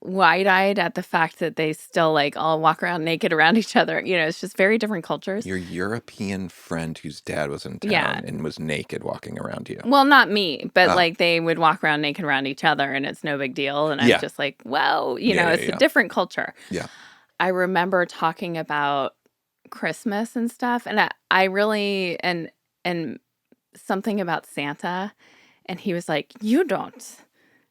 wide-eyed at the fact that they still like all walk around naked around each other. It's just very different cultures. Your European friend whose dad was in Yeah. town and was naked walking around you. Well, not me, but Oh. like they would walk around naked around each other and it's no big deal. And I'm Yeah. just like, well, Yeah, it's yeah. a different culture. Yeah. I remember talking about Christmas and stuff, and I really and something about Santa, and he was like, "You don't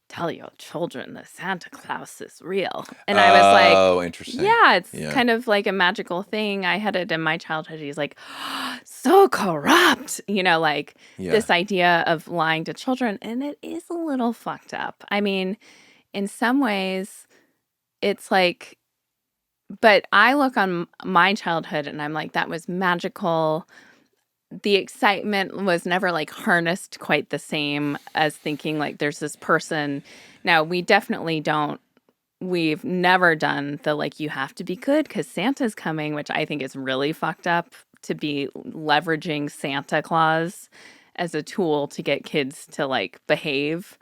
tell your children that Santa Claus is real." And I was like, Oh, interesting. "Yeah, it's Yeah. kind of like a magical thing. I had it in my childhood." He's like, "So corrupt," like Yeah. this idea of lying to children, and it is a little fucked up. I mean, in some ways, it's like. But I look on my childhood and I'm like, that was magical. The excitement was never like harnessed quite the same as thinking like there's this person. Now, we've never done the like, you have to be good because Santa's coming, which I think is really fucked up to be leveraging Santa Claus as a tool to get kids to like behave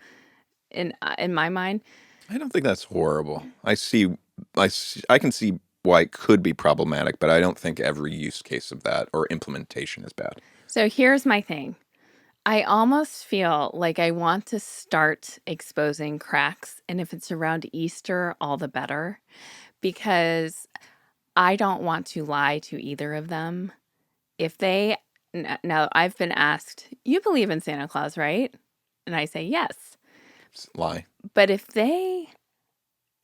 in my mind. I don't think that's horrible. I can see why it could be problematic, but I don't think every use case of that or implementation is bad. So here's my thing. I almost feel like I want to start exposing cracks, and if it's around Easter, all the better, because I don't want to lie to either of them. If they, now I've been asked, you believe in Santa Claus, right? And I say yes. Lie. But if they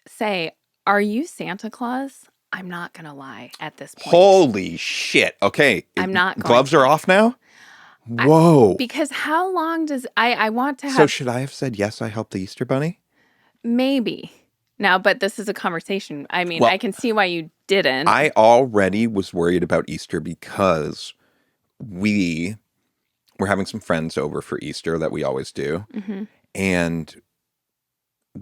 say, are you Santa Claus? I'm not going to lie at this point. Holy shit. Okay. I'm not going Gloves to. are off now? Whoa. Because how long does I want to have. So should I have said, yes, I helped the Easter Bunny? Maybe. Now, but this is a conversation. I mean, Well, I can see why you didn't. I already was worried about Easter because we were having some friends over for Easter that we always do. Mm-hmm. And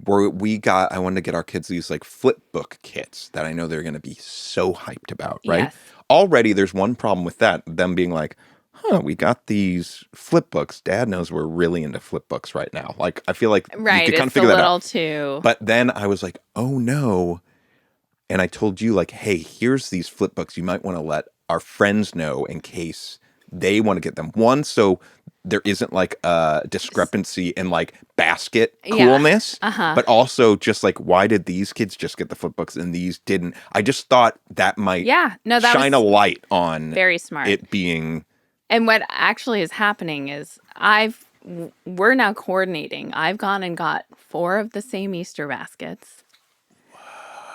I wanted to get our kids these like flip book kits that I know they're going to be so hyped about, right? Yes. Already there's one problem with that. Them being like, we got these flip books. Dad knows we're really into flip books right now. Like, I feel like Right. you could kind of It's figure a that little out. too. But then I was like, oh no. And I told you like, hey, here's these flip books. You might want to let our friends know in case they want to get them. One, so there isn't like a discrepancy in like basket coolness, but also just like, why did these kids just get the flip books and these didn't? I just thought that might shine a light on very smart. It being. And what actually is happening is we're now coordinating. I've gone and got 4 of the same Easter baskets.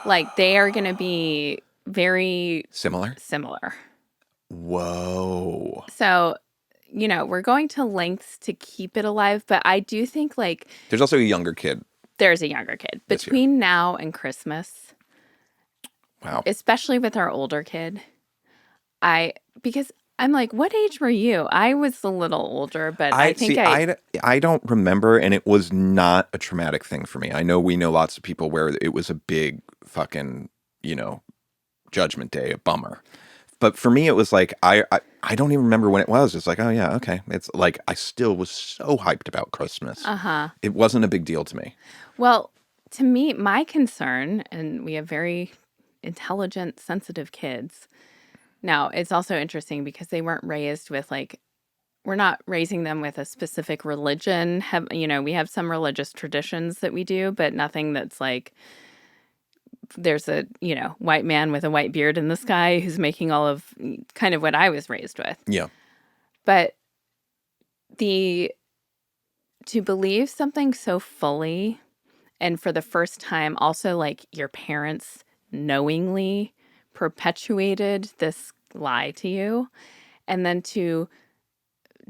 Like they are going to be very Similar. Whoa. So, we're going to lengths to keep it alive, but I do think like there's also a younger kid. There's a younger kid between now and Christmas. Wow. Especially with our older kid. Because I'm like, what age were you? I was a little older, but I think I don't remember, and it was not a traumatic thing for me. I know we know lots of people where it was a big fucking, Judgment Day, a bummer. But for me, it was like, I don't even remember when it was. It's like, oh yeah, okay. It's like, I still was so hyped about Christmas. It wasn't a big deal to me. Well, to me, my concern, and we have very intelligent, sensitive kids. Now, it's also interesting because they weren't raised with like, we're not raising them with a specific religion. We have some religious traditions that we do, but nothing that's like, there's a, white man with a white beard in the sky who's making all of kind of what I was raised with. Yeah. But to believe something so fully and for the first time, also like your parents knowingly perpetuated this lie to you, and then to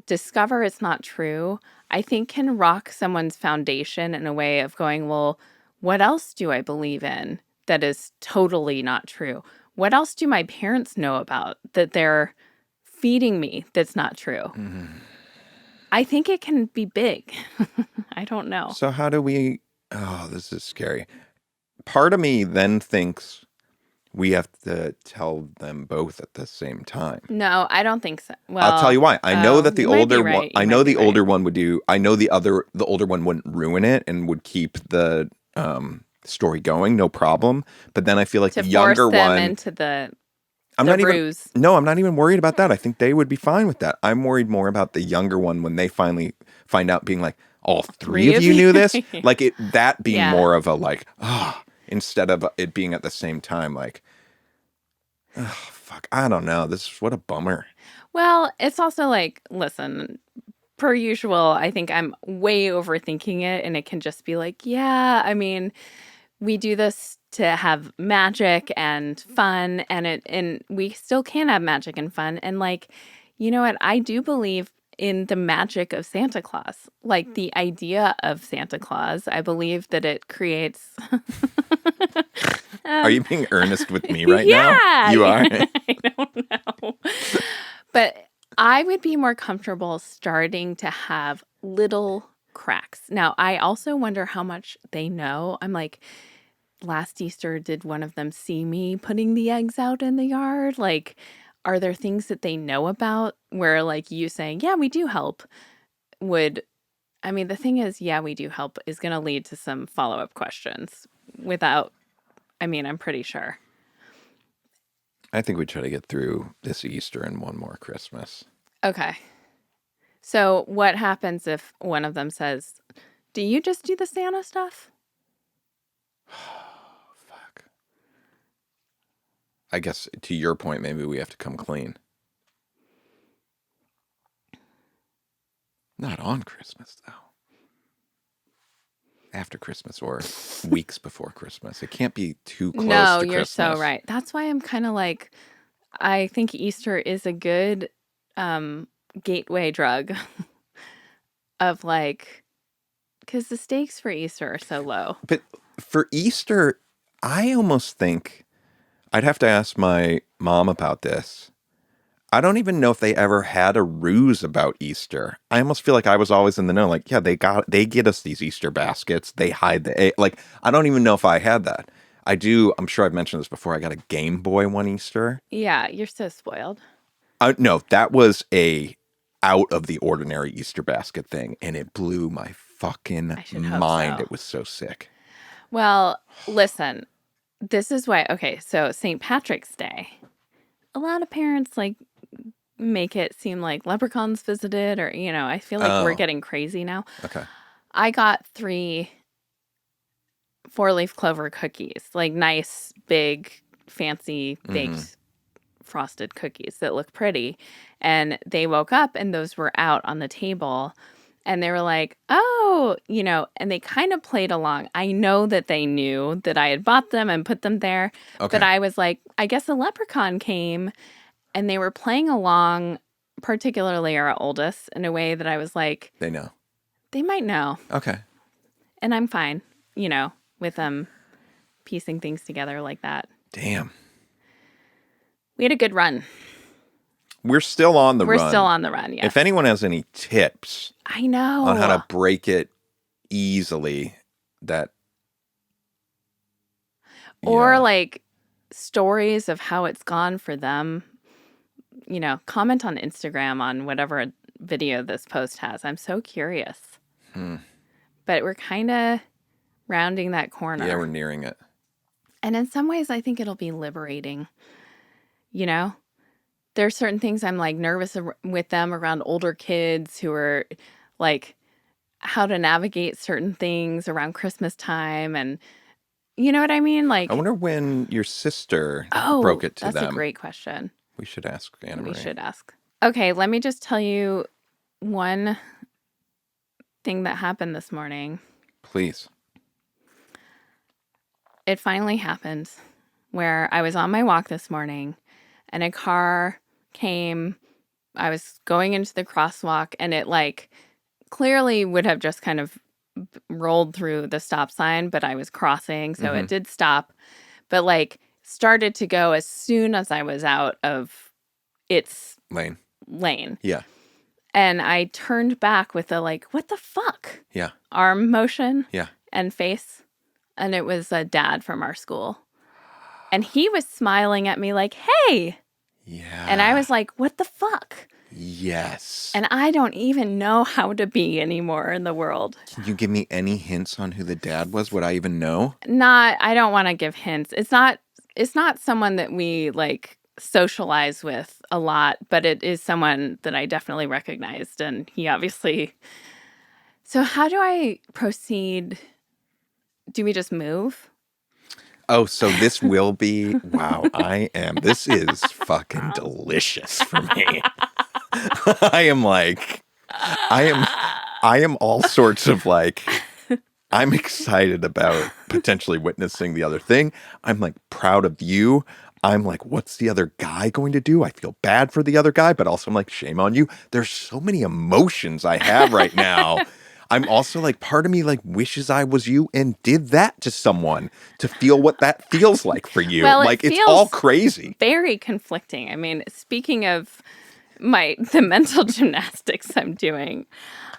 discover it's not true, I think can rock someone's foundation in a way of going, well, what else do I believe in that is totally not true? What else do my parents know about that they're feeding me that's not true? Mm-hmm. I think it can be big. I don't know. So how do we... Oh, this is scary. Part of me then thinks we have to tell them both at the same time. No, I don't think so. Well, I'll tell you why. I know that the older one, I know the older right. one would do. I know the older one wouldn't ruin it and would keep the story going, no problem. But then I feel like To the force younger them one, into the I'm not even, ruse. no, I'm not even worried about that. I think they would be fine with that. I'm worried more about the younger one when they finally find out being like, all three Three of of you you? knew this? Like that being Yeah. more of a like, instead of it being at the same time like, fuck, I don't know. What a bummer. Well, it's also like, listen, per usual, I think I'm way overthinking it, and it can just be like, yeah, I mean, we do this to have magic and fun, and we still can have magic and fun. And like, you know what? I do believe in the magic of Santa Claus. Like the idea of Santa Claus, I believe that it creates Are um you being earnest with me right now? yeah. You are? I don't know. But I would be more comfortable starting to have little cracks. Now, I also wonder how much they know. I'm like, last Easter, did one of them see me putting the eggs out in the yard? Like, are there things that they know about where, like, you saying, yeah, we do help would, I mean, the thing is, yeah, we do help is going to lead to some follow up questions without, I mean, I'm pretty sure. I think we try to get through this Easter and one more Christmas. Okay. So, what happens if one of them says, do you just do the Santa stuff? Fuck. I guess to your point, maybe we have to come clean. Not on Christmas, though. After Christmas or weeks before Christmas. It can't be too close No, to you're Christmas. so right. That's why I'm kind of like, I think Easter is a good gateway drug of like, because the stakes for Easter are so low. But for Easter, I almost think I'd have to ask my mom about this. I don't even know if they ever had a ruse about Easter. I almost feel like I was always in the know. Like, yeah, they get us these Easter baskets. They hide the egg. Like, I don't even know if I had that. I do. I'm sure I've mentioned this before. I got a Game Boy one Easter. Yeah, you're so spoiled. No, that was a out of the ordinary Easter basket thing, and it blew my fucking I should hope mind. so. It was so sick. Well, listen, this is why, okay, so St. Patrick's Day, a lot of parents like make it seem like leprechauns visited, or, you know, I feel like we're Oh, getting crazy now. okay. I got 3 4-leaf clover cookies, like nice, big, fancy Mm-hmm. baked frosted cookies that look pretty. And they woke up and those were out on the table. And they were like, oh, you know, and they kind of played along. I know that they knew that I had bought them and put them there. But Okay. I was like, I guess a leprechaun came and they were playing along, particularly our oldest, in a way that I was like, They know. they might know. Okay. And I'm fine, you know, with them piecing things together like that. Damn. We had a good run. We're still on the We're run. still on the run, yes. If anyone has any tips I know. on how to break it easily, that or yeah. like stories of how it's gone for them, you know, comment on Instagram on whatever video this post has. I'm so curious. But we're kind of rounding that corner. Yeah, we're nearing it. And in some ways, I think it'll be liberating. You know, there's certain things I'm like nervous with them around older kids who are like how to navigate certain things around Christmas time. And you know what I mean? Like, I wonder when your sister oh, broke it to that's a them. great question. We should ask Anna We Marie. should ask. Okay, let me just tell you one thing that happened this morning. Please. It finally happened where I was on my walk this morning and a car came. I was going into the crosswalk and it like clearly would have just kind of rolled through the stop sign, but I was crossing, so it did stop, but like started to go as soon as I was out of its lane. Yeah. And I turned back with a like, what the fuck? Yeah. Arm motion. Yeah. And face. And it was a dad from our school. And he was smiling at me like, hey. Yeah. And I was like, what the fuck? Yes. And I don't even know how to be anymore in the world. Can you give me any hints on who the dad was? Would I even know? I don't want to give hints. It's not someone that we like socialize with a lot, but it is someone that I definitely recognized, and he obviously. So how do I proceed? Do we just move? Oh, so this will be, wow, this is fucking delicious for me. I am like, I am, I am all sorts of like, I'm excited about potentially witnessing the other thing. I'm like proud of you. I'm like, what's the other guy going to do? I feel bad for the other guy, but also I'm like, shame on you. There's so many emotions I have right now. I'm also like, part of me like wishes I was you and did that to someone to feel what that feels like for you. Well, Like, it it's all feels crazy. very conflicting. I mean, speaking of the mental gymnastics I'm doing,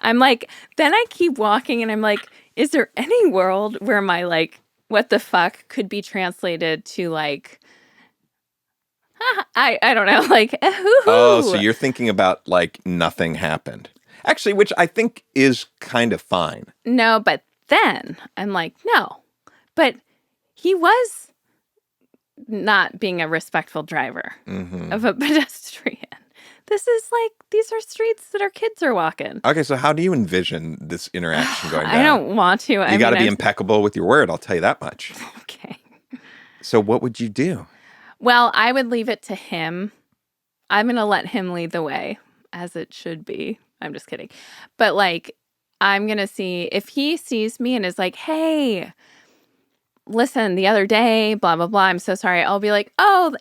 I'm like, then I keep walking and I'm like, is there any world where my like, what the fuck could be translated to like, I don't know, like, Oh, so hoo-hoo. you're thinking about like nothing happened. Actually, which I think is kind of fine. No, but then I'm like, no, but he was not being a respectful driver of a pedestrian. This is like, these are streets that our kids are walking. Okay, so how do you envision this interaction going down? I don't want to. You got to be impeccable with your word, I'll tell you that much. Okay. So what would you do? Well, I would leave it to him. I'm going to let him lead the way, as it should be. I'm just kidding. But like, I'm going to see if he sees me and is like, hey, listen, the other day, blah, blah, blah, I'm so sorry. I'll be like, oh,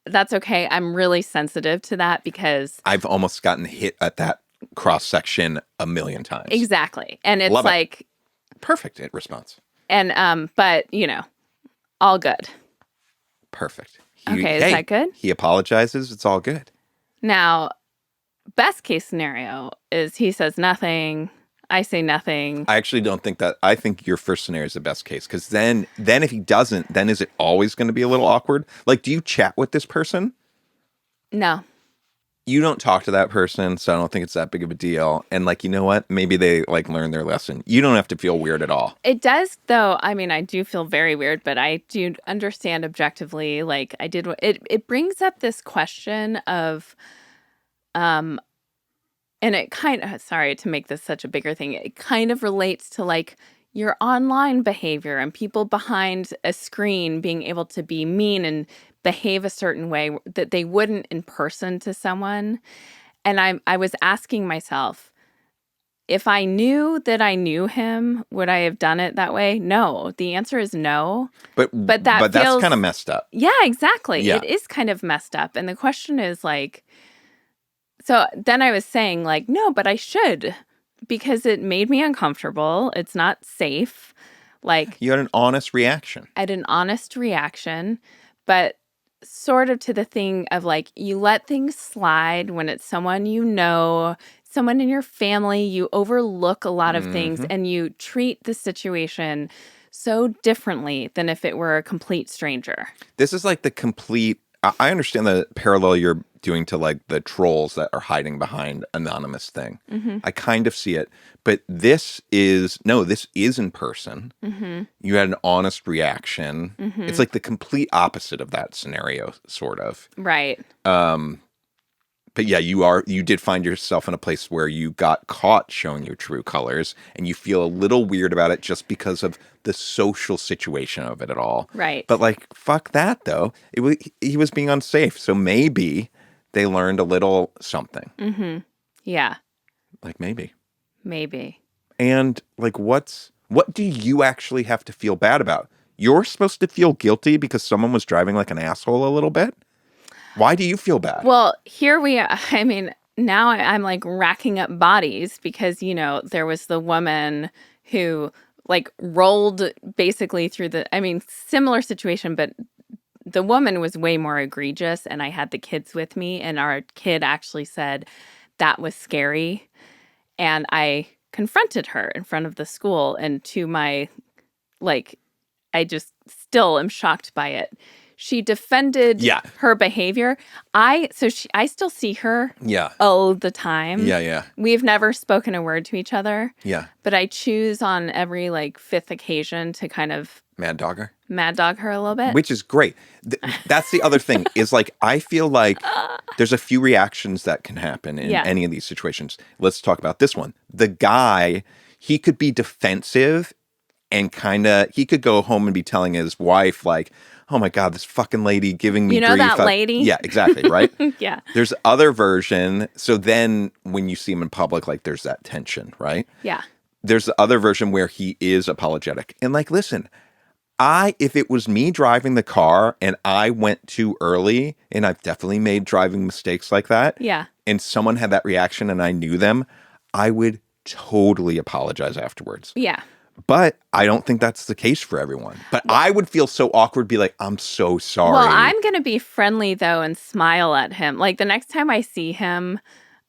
that's okay. I'm really sensitive to that because. I've almost gotten hit at that cross section a million times. Exactly. And it's Love it. like. Perfect response. And, but, all good. Perfect. Okay, is that good? He apologizes. It's all good. Now, best case scenario is he says nothing. I say nothing. I actually don't think that. I think your first scenario is the best case because then if he doesn't, then is it always going to be a little awkward? Like, do you chat with this person? No. You don't talk to that person, so I don't think it's that big of a deal. And like, you know what? Maybe they like learned their lesson. You don't have to feel weird at all. It does, though. I mean, I do feel very weird, but I do understand objectively. Like, I did. It brings up this question of, and it kind of. Sorry to make this such a bigger thing. It kind of relates to like your online behavior and people behind a screen being able to be mean and behave a certain way that they wouldn't in person to someone. And I was asking myself, if I knew that I knew him, would I have done it that way? No. The answer is no. But that's kind of messed up. Yeah, exactly. Yeah. It is kind of messed up. And the question is like, so then I was saying like, no, but I should because it made me uncomfortable. It's not safe. Like, you had an honest reaction. I had an honest reaction, but sort of to the thing of like, you let things slide when it's someone someone in your family, you overlook a lot of things and you treat the situation so differently than if it were a complete stranger. This is like the complete, I understand the parallel you're doing to like the trolls that are hiding behind anonymous thing. I kind of see it, but this is in person. You had an honest reaction. It's like the complete opposite of that scenario, sort of. Right. But yeah, you did find yourself in a place where you got caught showing your true colors and you feel a little weird about it just because of the social situation of it all. Right. But like, fuck that though. He was being unsafe. So maybe they learned a little something. Yeah. Like maybe. And like, what do you actually have to feel bad about? You're supposed to feel guilty because someone was driving like an asshole a little bit? Why do you feel bad? Well, here we are. I mean, now I'm like racking up bodies because, there was the woman who like rolled basically through similar situation, but the woman was way more egregious and I had the kids with me and our kid actually said that was scary. And I confronted her in front of the school and to my, like, I just still am shocked by it. she defended Yeah. her behavior. I still see her Yeah. all the time. Yeah. We've never spoken a word to each other. Yeah. But I choose on every like fifth occasion to kind of Mad dog her. mad dog her a little bit. Which is great. That's the other thing is like, I feel like there's a few reactions that can happen in any of these situations. Let's talk about this one. The guy, he could be defensive and he could go home and be telling his wife like, oh my God, this fucking lady giving me You know grief. that lady? Yeah, exactly. Right. Yeah. There's other version. So then when you see him in public, like there's that tension, right? Yeah. There's the other version where he is apologetic. And like, listen, if it was me driving the car and I went too early, and I've definitely made driving mistakes like that. Yeah. And someone had that reaction and I knew them, I would totally apologize afterwards. Yeah. But I don't think that's the case for everyone. But I would feel so awkward, be like, I'm so sorry. Well, I'm going to be friendly though and smile at him. Like the next time I see him,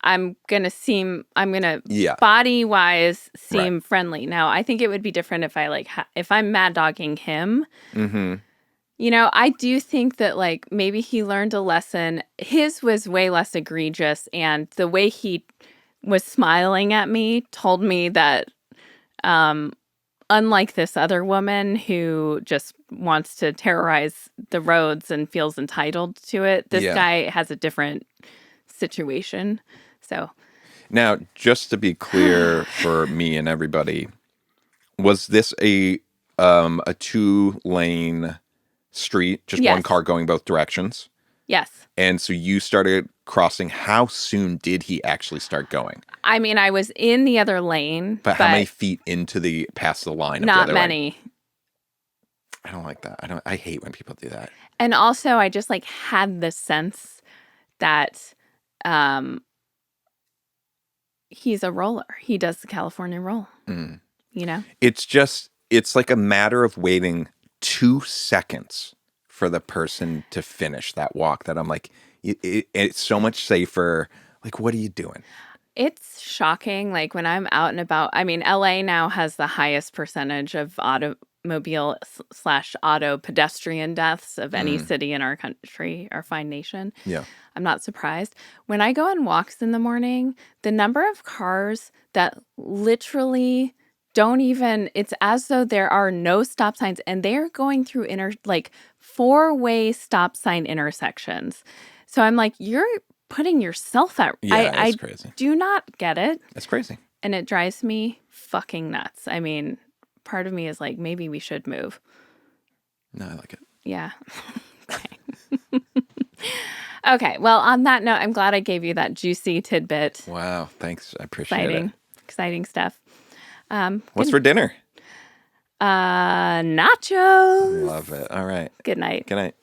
I'm going to body wise seem friendly. Now, I think it would be different if I if I'm mad dogging him. Mm-hmm. You know, I do think that like maybe he learned a lesson. His was way less egregious, and the way he was smiling at me told me that unlike this other woman who just wants to terrorize the roads and feels entitled to it, this guy has a different situation. So now, just to be clear for me and everybody, was this a 2-lane street, just one car going both directions? Yes. And so you started crossing. How soon did he actually start going? I mean, I was in the other lane. But how many feet past the line? Not many. Lane? I don't like that. I hate when people do that. And also, I just like had the sense that he's a roller. He does the California roll. Mm. You know? It's like a matter of waiting 2 seconds for the person to finish that walk that I'm like, it's so much safer. Like, what are you doing? It's shocking. Like when I'm out and about, I mean, LA now has the highest percentage of automobile / auto pedestrian deaths of any city in our country, our fine nation. Yeah. I'm not surprised. When I go on walks in the morning, the number of cars that literally don't even, it's as though there are no stop signs and they're going through 4-way stop sign intersections. So I'm like, you're putting yourself at that's crazy. Do not get it. That's crazy. And it drives me fucking nuts. I mean, part of me is like, maybe we should move. No, I like it. Yeah. Okay. Okay. Well, on that note, I'm glad I gave you that juicy tidbit. Wow. Thanks. I appreciate it. Exciting stuff. What's for dinner? Nachos. Love it. All right. Good night. Good night.